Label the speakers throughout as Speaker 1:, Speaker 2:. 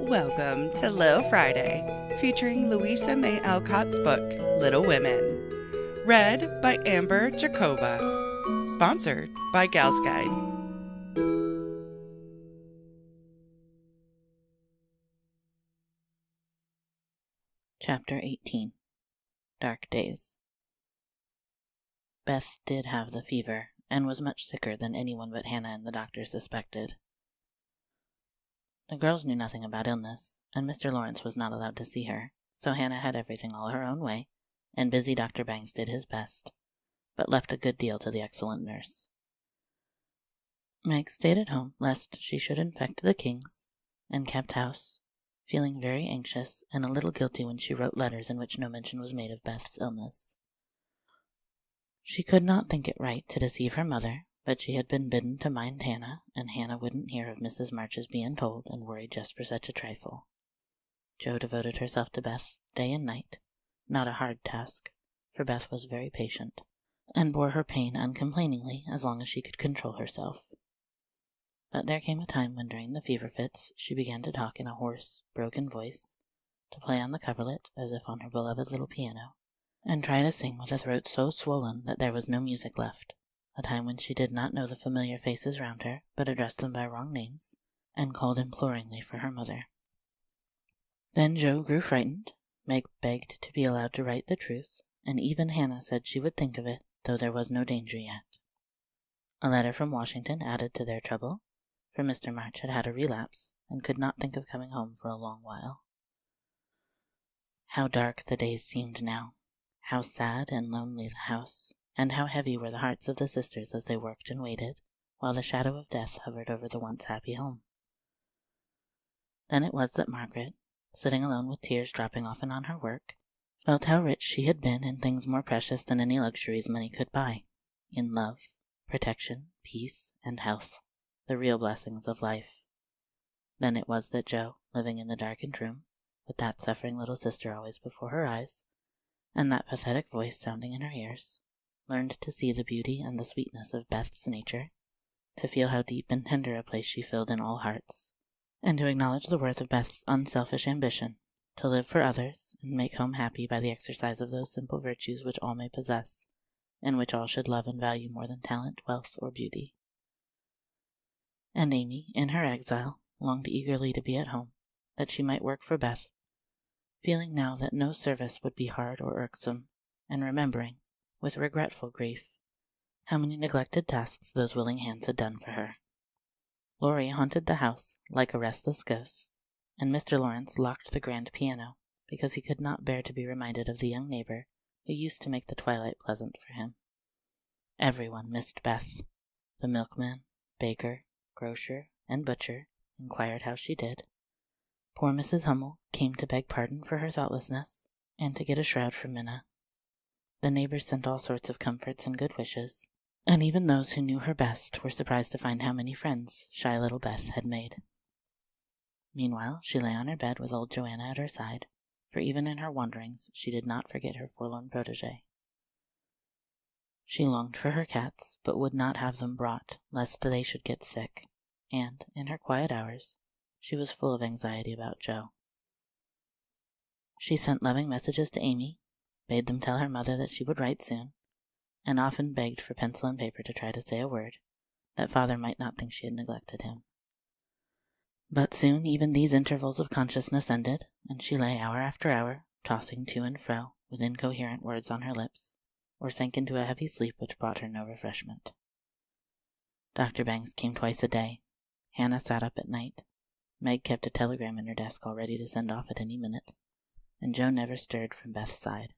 Speaker 1: Welcome to Little Friday, featuring Louisa May Alcott's book, Little Women. Read by Amber Jacoba. Sponsored by Gals Guide.
Speaker 2: Chapter 18. Dark Days. Beth did have the fever, and was much sicker than anyone but Hannah and the doctor suspected. The girls knew nothing about illness, and Mr. Lawrence was not allowed to see her, so Hannah had everything all her own way, and busy Dr. Bangs did his best, but left a good deal to the excellent nurse. Meg stayed at home lest she should infect the Kings, and kept house, feeling very anxious and a little guilty when she wrote letters in which no mention was made of Beth's illness. She could not think it right to deceive her mother, but she had been bidden to mind Hannah, and Hannah wouldn't hear of Mrs. March's being told, and worried just for such a trifle. Jo devoted herself to Beth day and night, not a hard task, for Beth was very patient, and bore her pain uncomplainingly as long as she could control herself. But there came a time when during the fever fits she began to talk in a hoarse, broken voice, to play on the coverlet as if on her beloved little piano, and try to sing with a throat so swollen that there was no music left, a time when she did not know the familiar faces round her, but addressed them by wrong names, and called imploringly for her mother. Then Jo grew frightened, Meg begged to be allowed to write the truth, and even Hannah said she would think of it, though there was no danger yet. A letter from Washington added to their trouble, for Mr. March had had a relapse, and could not think of coming home for a long while. How dark the days seemed now, how sad and lonely the house, and how heavy were the hearts of the sisters as they worked and waited, while the shadow of death hovered over the once happy home. Then it was that Margaret, sitting alone with tears dropping often on her work, felt how rich she had been in things more precious than any luxuries money could buy, in love, protection, peace, and health, the real blessings of life. Then it was that Jo, living in the darkened room, with that suffering little sister always before her eyes, and that pathetic voice sounding in her ears, learned to see the beauty and the sweetness of Beth's nature, to feel how deep and tender a place she filled in all hearts, and to acknowledge the worth of Beth's unselfish ambition, to live for others, and make home happy by the exercise of those simple virtues which all may possess, and which all should love and value more than talent, wealth, or beauty. And Amy, in her exile, longed eagerly to be at home, that she might work for Beth, feeling now that no service would be hard or irksome, and remembering, with regretful grief, how many neglected tasks those willing hands had done for her. Laurie haunted the house like a restless ghost, and Mr. Lawrence locked the grand piano, because he could not bear to be reminded of the young neighbor who used to make the twilight pleasant for him. Everyone missed Beth. The milkman, baker, grocer, and butcher inquired how she did. Poor Mrs. Hummel came to beg pardon for her thoughtlessness, and to get a shroud from Minna. The neighbors sent all sorts of comforts and good wishes, and even those who knew her best were surprised to find how many friends shy little Beth had made. Meanwhile, she lay on her bed with old Joanna at her side, for even in her wanderings she did not forget her forlorn protégé. She longed for her cats, but would not have them brought, lest they should get sick, and, in her quiet hours, she was full of anxiety about Jo. She sent loving messages to Amy, bade them tell her mother that she would write soon, and often begged for pencil and paper to try to say a word, that father might not think she had neglected him. But soon even these intervals of consciousness ended, and she lay hour after hour, tossing to and fro, with incoherent words on her lips, or sank into a heavy sleep which brought her no refreshment. Dr. Bangs came twice a day. Hannah sat up at night. Meg kept a telegram in her desk all ready to send off at any minute, and Jo never stirred from Beth's side.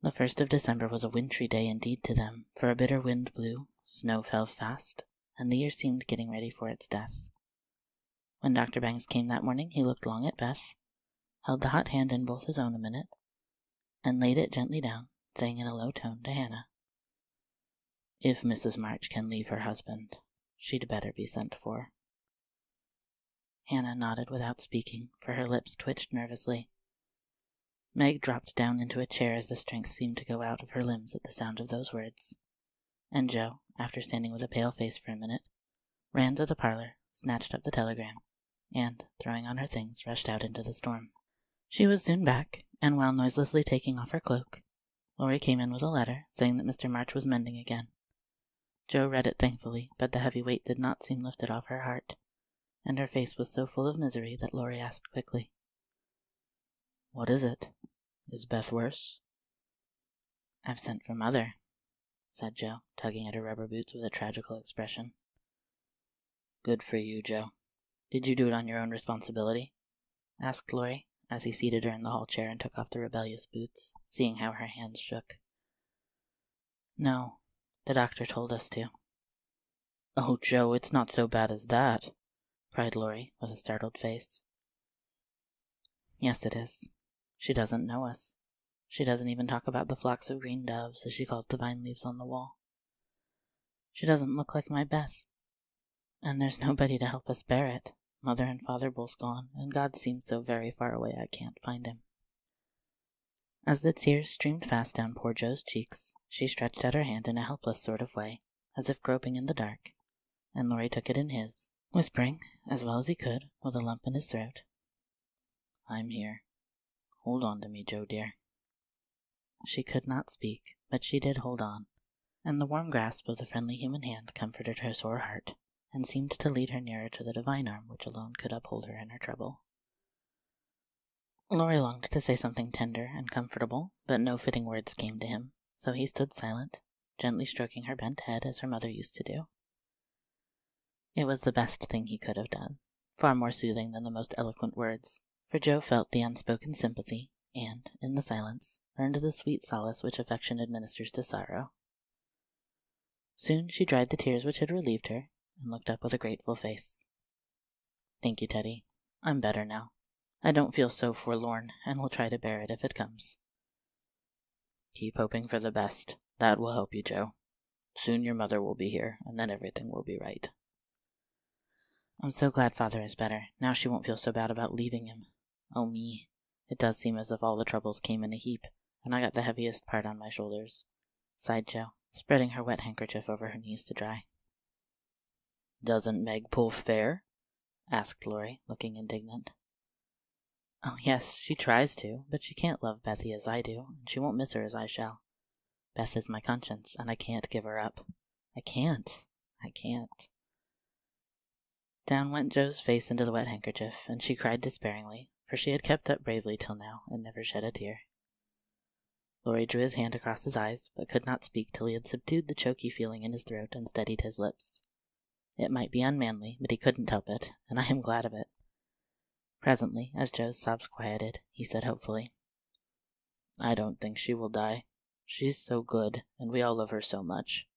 Speaker 2: The 1st of December was a wintry day indeed to them, for a bitter wind blew, snow fell fast, and the year seemed getting ready for its death. When Dr. Bangs came that morning, he looked long at Beth, held the hot hand in both his own a minute, and laid it gently down, saying in a low tone to Hannah, "If Mrs. March can leave her husband, she'd better be sent for." Hannah nodded without speaking, for her lips twitched nervously. Meg dropped down into a chair as the strength seemed to go out of her limbs at the sound of those words, and Jo, after standing with a pale face for a minute, ran to the parlor, snatched up the telegram, and, throwing on her things, rushed out into the storm. She was soon back, and while noiselessly taking off her cloak, Laurie came in with a letter saying that Mr. March was mending again. Jo read it thankfully, but the heavy weight did not seem lifted off her heart, and her face was so full of misery that Laurie asked quickly, "What is it? Is Beth worse?" "I've sent for Mother," said Jo, tugging at her rubber boots with a tragical expression. "Good for you, Jo. Did you do it on your own responsibility?" asked Laurie, as he seated her in the hall chair and took off the rebellious boots, seeing how her hands shook. "No, the doctor told us to." "Oh, Jo, it's not so bad as that," cried Laurie, with a startled face. "Yes, it is. She doesn't know us. She doesn't even talk about the flocks of green doves, as she calls the vine leaves on the wall. She doesn't look like my Beth. And there's nobody to help us bear it. Mother and Father both gone, and God seems so very far away I can't find him." As the tears streamed fast down poor Jo's cheeks, she stretched out her hand in a helpless sort of way, as if groping in the dark, and Laurie took it in his, whispering, as well as he could, with a lump in his throat, "I'm here. Hold on to me, Jo dear." She could not speak, but she did hold on, and the warm grasp of the friendly human hand comforted her sore heart, and seemed to lead her nearer to the divine arm which alone could uphold her in her trouble. Laurie longed to say something tender and comfortable, but no fitting words came to him, so he stood silent, gently stroking her bent head as her mother used to do. It was the best thing he could have done, far more soothing than the most eloquent words, for Jo felt the unspoken sympathy, and, in the silence, learned the sweet solace which affection administers to sorrow. Soon she dried the tears which had relieved her, and looked up with a grateful face. "Thank you, Teddy. I'm better now. I don't feel so forlorn, and will try to bear it if it comes." "Keep hoping for the best. That will help you, Jo. Soon your mother will be here, and then everything will be right." "I'm so glad Father is better. Now she won't feel so bad about leaving him. Oh, me. It does seem as if all the troubles came in a heap, and I got the heaviest part on my shoulders," sighed Jo, spreading her wet handkerchief over her knees to dry. "Doesn't Meg pull fair?" asked Laurie, looking indignant. "Oh, yes, she tries to, but she can't love Bethy as I do, and she won't miss her as I shall. Beth is my conscience, and I can't give her up. I can't. Down went Jo's face into the wet handkerchief, and she cried despairingly, for she had kept up bravely till now, and never shed a tear. Laurie drew his hand across his eyes, but could not speak till he had subdued the choky feeling in his throat and steadied his lips. It might be unmanly, but he couldn't help it, and I am glad of it. Presently, as Jo's sobs quieted, he said hopefully, "I don't think she will die. She's so good, and we all love her so much.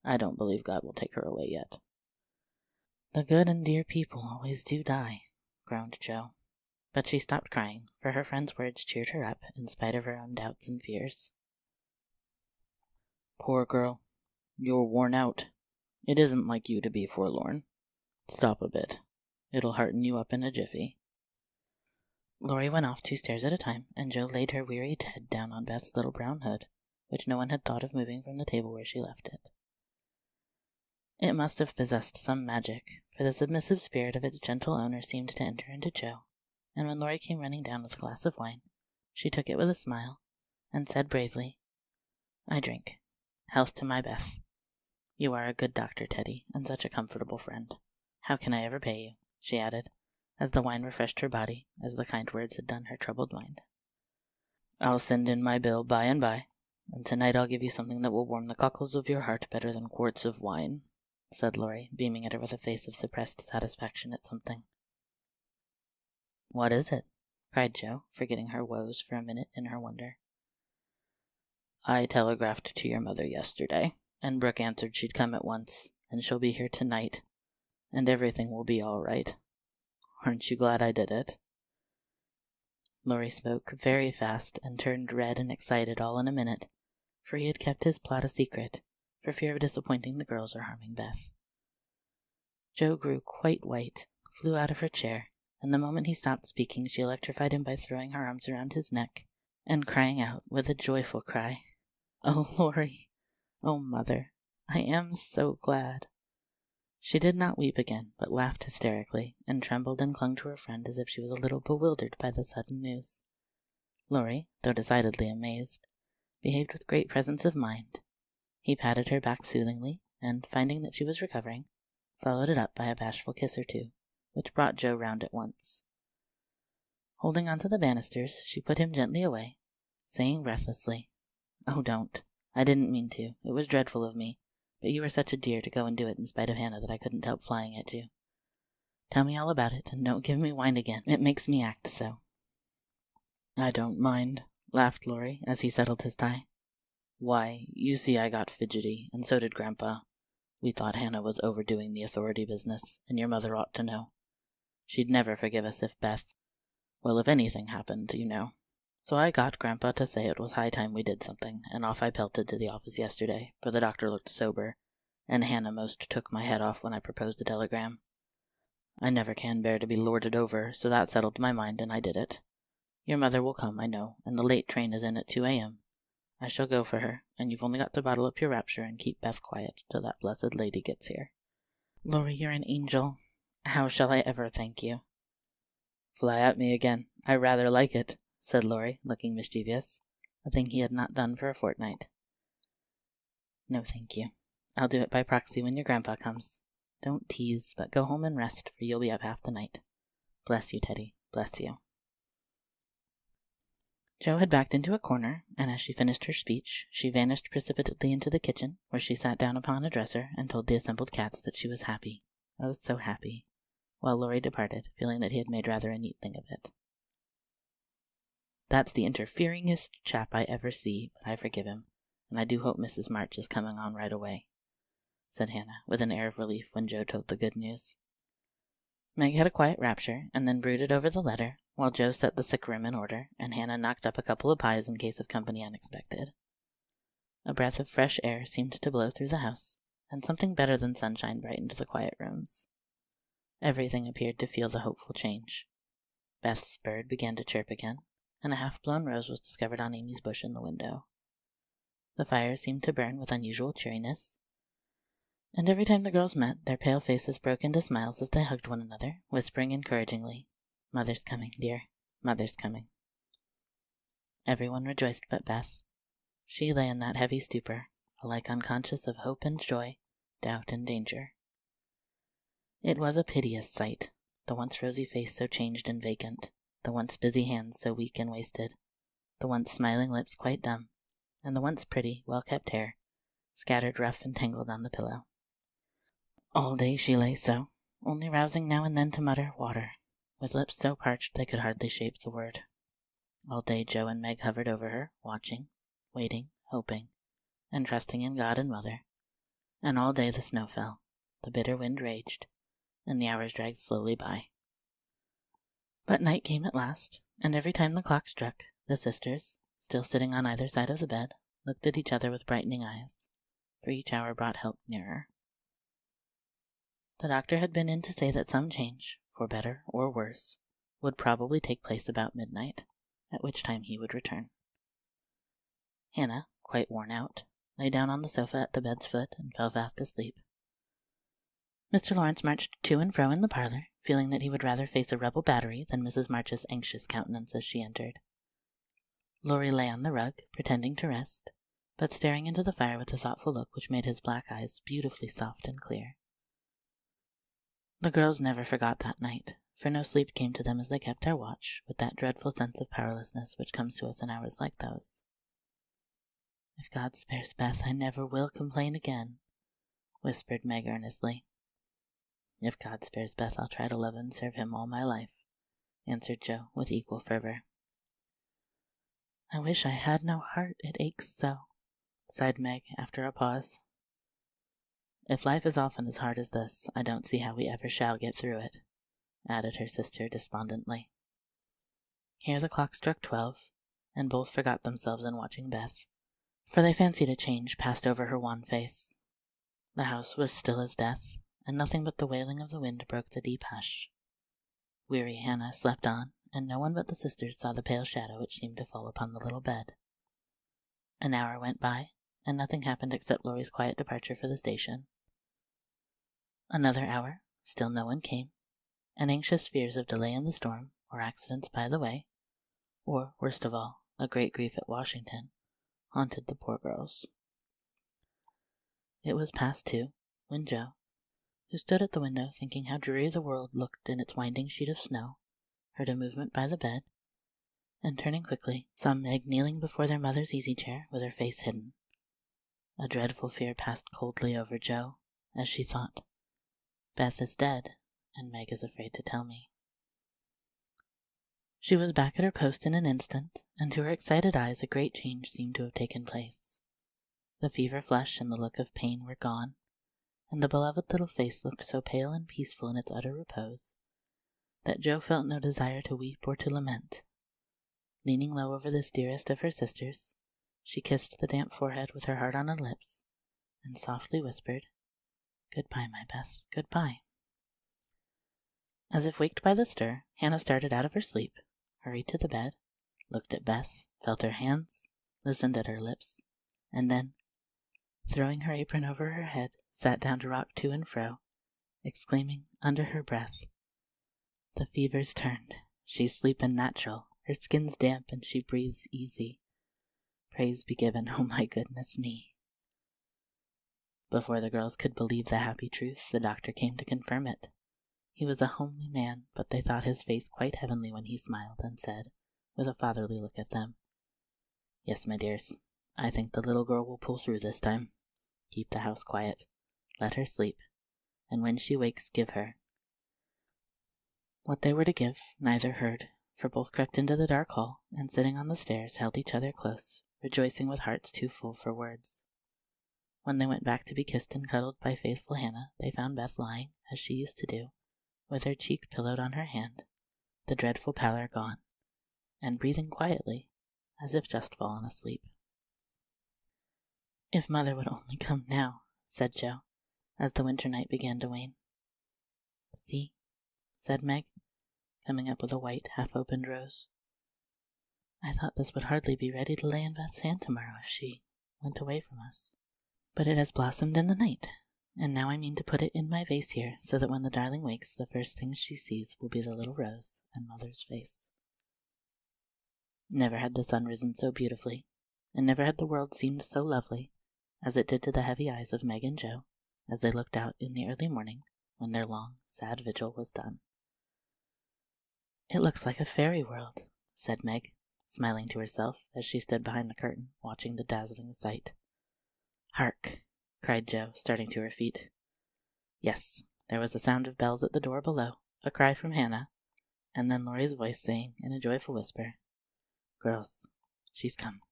Speaker 2: I don't believe God will take her away yet." "The good and dear people always do die," groaned Jo. But she stopped crying, for her friend's words cheered her up, in spite of her own doubts and fears. "Poor girl. You're worn out. It isn't like you to be forlorn. Stop a bit. It'll hearten you up in a jiffy." Laurie went off 2 stairs at a time, and Jo laid her wearied head down on Beth's little brown hood, which no one had thought of moving from the table where she left it. It must have possessed some magic, for the submissive spirit of its gentle owner seemed to enter into Jo, and when Laurie came running down with a glass of wine, she took it with a smile, and said bravely, "I drink. Health to my Beth. You are a good doctor, Teddy, and such a comfortable friend. How can I ever pay you?" she added, as the wine refreshed her body, as the kind words had done her troubled mind. "I'll send in my bill by and by, and tonight I'll give you something that will warm the cockles of your heart better than quarts of wine," said Laurie, beaming at her with a face of suppressed satisfaction at something. "What is it?" cried Jo, forgetting her woes for a minute in her wonder. "I telegraphed to your mother yesterday, and Brooke answered she'd come at once, and she'll be here tonight, and everything will be all right. Aren't you glad I did it?" Laurie spoke very fast and turned red and excited all in a minute, for he had kept his plot a secret, for fear of disappointing the girls or harming Beth. Jo grew quite white, flew out of her chair, and the moment he stopped speaking she electrified him by throwing her arms around his neck, and crying out with a joyful cry, "Oh, Laurie! Oh, Mother! I am so glad!" She did not weep again, but laughed hysterically, and trembled and clung to her friend as if she was a little bewildered by the sudden news. Laurie, though decidedly amazed, behaved with great presence of mind. He patted her back soothingly, and, finding that she was recovering, followed it up by a bashful kiss or two, which brought Joe round at once. Holding on to the banisters, she put him gently away, saying breathlessly, "Oh, don't. I didn't mean to. It was dreadful of me, but you were such a dear to go and do it in spite of Hannah that I couldn't help flying at you. Tell me all about it, and don't give me wine again. It makes me act so." "I don't mind," laughed Laurie, as he settled his tie. "Why, you see I got fidgety, and so did Grandpa. We thought Hannah was overdoing the authority business, and your mother ought to know. She'd never forgive us if if anything happened, you know. So I got Grandpa to say it was high time we did something, and off I pelted to the office yesterday, for the doctor looked sober, and Hannah most took my head off when I proposed the telegram. I never can bear to be lorded over, so that settled my mind, and I did it. Your mother will come, I know, and the late train is in at 2 a.m. I shall go for her, and you've only got to bottle up your rapture and keep Beth quiet till that blessed lady gets here." "Laurie, you're an angel. How shall I ever thank you?" "Fly at me again. I rather like it," said Laurie, looking mischievous, a thing he had not done for a fortnight. "No, thank you. I'll do it by proxy when your grandpa comes. Don't tease, but go home and rest, for you'll be up half the night. Bless you, Teddy, bless you." Joe had backed into a corner, and as she finished her speech, she vanished precipitately into the kitchen, where she sat down upon a dresser and told the assembled cats that she was happy, oh so happy, while Laurie departed, feeling that he had made rather a neat thing of it. "That's the interferingest chap I ever see, but I forgive him, and I do hope Mrs. March is coming on right away," said Hannah, with an air of relief when Joe told the good news. Meg had a quiet rapture, and then brooded over the letter, while Joe set the sick room in order, and Hannah knocked up a couple of pies in case of company unexpected. A breath of fresh air seemed to blow through the house, and something better than sunshine brightened the quiet rooms. Everything appeared to feel the hopeful change. Beth's bird began to chirp again, and a half-blown rose was discovered on Amy's bush in the window. The fire seemed to burn with unusual cheeriness, and every time the girls met, their pale faces broke into smiles as they hugged one another, whispering encouragingly, "Mother's coming, dear. Mother's coming." Everyone rejoiced but Beth. She lay in that heavy stupor, alike unconscious of hope and joy, doubt and danger. It was a piteous sight, the once rosy face so changed and vacant, the once busy hands so weak and wasted, the once smiling lips quite dumb, and the once pretty, well-kept hair, scattered rough and tangled on the pillow. All day she lay so, only rousing now and then to mutter "water," with lips so parched they could hardly shape the word. All day Joe and Meg hovered over her, watching, waiting, hoping, and trusting in God and Mother. And all day the snow fell, the bitter wind raged, and the hours dragged slowly by. But night came at last, and every time the clock struck, the sisters, still sitting on either side of the bed, looked at each other with brightening eyes, for each hour brought help nearer. The doctor had been in to say that some change, for better or worse, would probably take place about midnight, at which time he would return. Hannah, quite worn out, lay down on the sofa at the bed's foot and fell fast asleep. Mr. Lawrence marched to and fro in the parlor, feeling that he would rather face a rebel battery than Mrs. March's anxious countenance as she entered. Laurie lay on the rug, pretending to rest, but staring into the fire with a thoughtful look which made his black eyes beautifully soft and clear. The girls never forgot that night, for no sleep came to them as they kept their watch, with that dreadful sense of powerlessness which comes to us in hours like those. "If God spares Beth, I never will complain again," whispered Meg earnestly. "If God spares Beth, I'll try to love and serve him all my life," answered Joe with equal fervor. "I wish I had no heart, it aches so," sighed Meg after a pause. "If life is often as hard as this, I don't see how we ever shall get through it," added her sister despondently. Here the clock struck 12, and both forgot themselves in watching Beth, for they fancied a change passed over her wan face. The house was still as death, and nothing but the wailing of the wind broke the deep hush. Weary Hannah slept on, and no one but the sisters saw the pale shadow which seemed to fall upon the little bed. An hour went by, and nothing happened except Laurie's quiet departure for the station. Another hour, still no one came, and anxious fears of delay in the storm, or accidents by the way, or, worst of all, a great grief at Washington, haunted the poor girls. It was past 2 when Jo, who stood at the window thinking how dreary the world looked in its winding sheet of snow, heard a movement by the bed, and turning quickly, saw Meg kneeling before their mother's easy-chair with her face hidden. A dreadful fear passed coldly over Jo, as she thought, Beth is dead, and Meg is afraid to tell me. She was back at her post in an instant, and to her excited eyes a great change seemed to have taken place. The fever flush and the look of pain were gone, and the beloved little face looked so pale and peaceful in its utter repose, that Jo felt no desire to weep or to lament. Leaning low over this dearest of her sisters, she kissed the damp forehead with her heart on her lips, and softly whispered, "Goodbye, my Beth, goodbye." As if waked by the stir, Hannah started out of her sleep, hurried to the bed, looked at Beth, felt her hands, listened at her lips, and then, throwing her apron over her head, sat down to rock to and fro, exclaiming under her breath, "The fever's turned. She's sleepin' natural. Her skin's damp and she breathes easy. Praise be given, oh my goodness me." Before the girls could believe the happy truth, the doctor came to confirm it. He was a homely man, but they thought his face quite heavenly when he smiled and said, with a fatherly look at them, "Yes, my dears, I think the little girl will pull through this time. Keep the house quiet. Let her sleep, and when she wakes, give her." What they were to give, neither heard, for both crept into the dark hall, and sitting on the stairs held each other close, rejoicing with hearts too full for words. When they went back to be kissed and cuddled by faithful Hannah, they found Beth lying, as she used to do, with her cheek pillowed on her hand, the dreadful pallor gone, and breathing quietly, as if just fallen asleep. "If Mother would only come now," said Jo, as the winter night began to wane. "See," said Meg, coming up with a white, half-opened rose. "I thought this would hardly be ready to lay in Beth's hand tomorrow if she went away from us. But it has blossomed in the night, and now I mean to put it in my vase here, so that when the darling wakes, the first thing she sees will be the little rose and Mother's face." Never had the sun risen so beautifully, and never had the world seemed so lovely, as it did to the heavy eyes of Meg and Jo, as they looked out in the early morning, when their long, sad vigil was done. "It looks like a fairy world," said Meg, smiling to herself as she stood behind the curtain, watching the dazzling sight. "Hark!" cried Jo, starting to her feet. Yes, there was a sound of bells at the door below, a cry from Hannah, and then Laurie's voice saying in a joyful whisper, "Girls, she's come.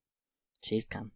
Speaker 2: She's come."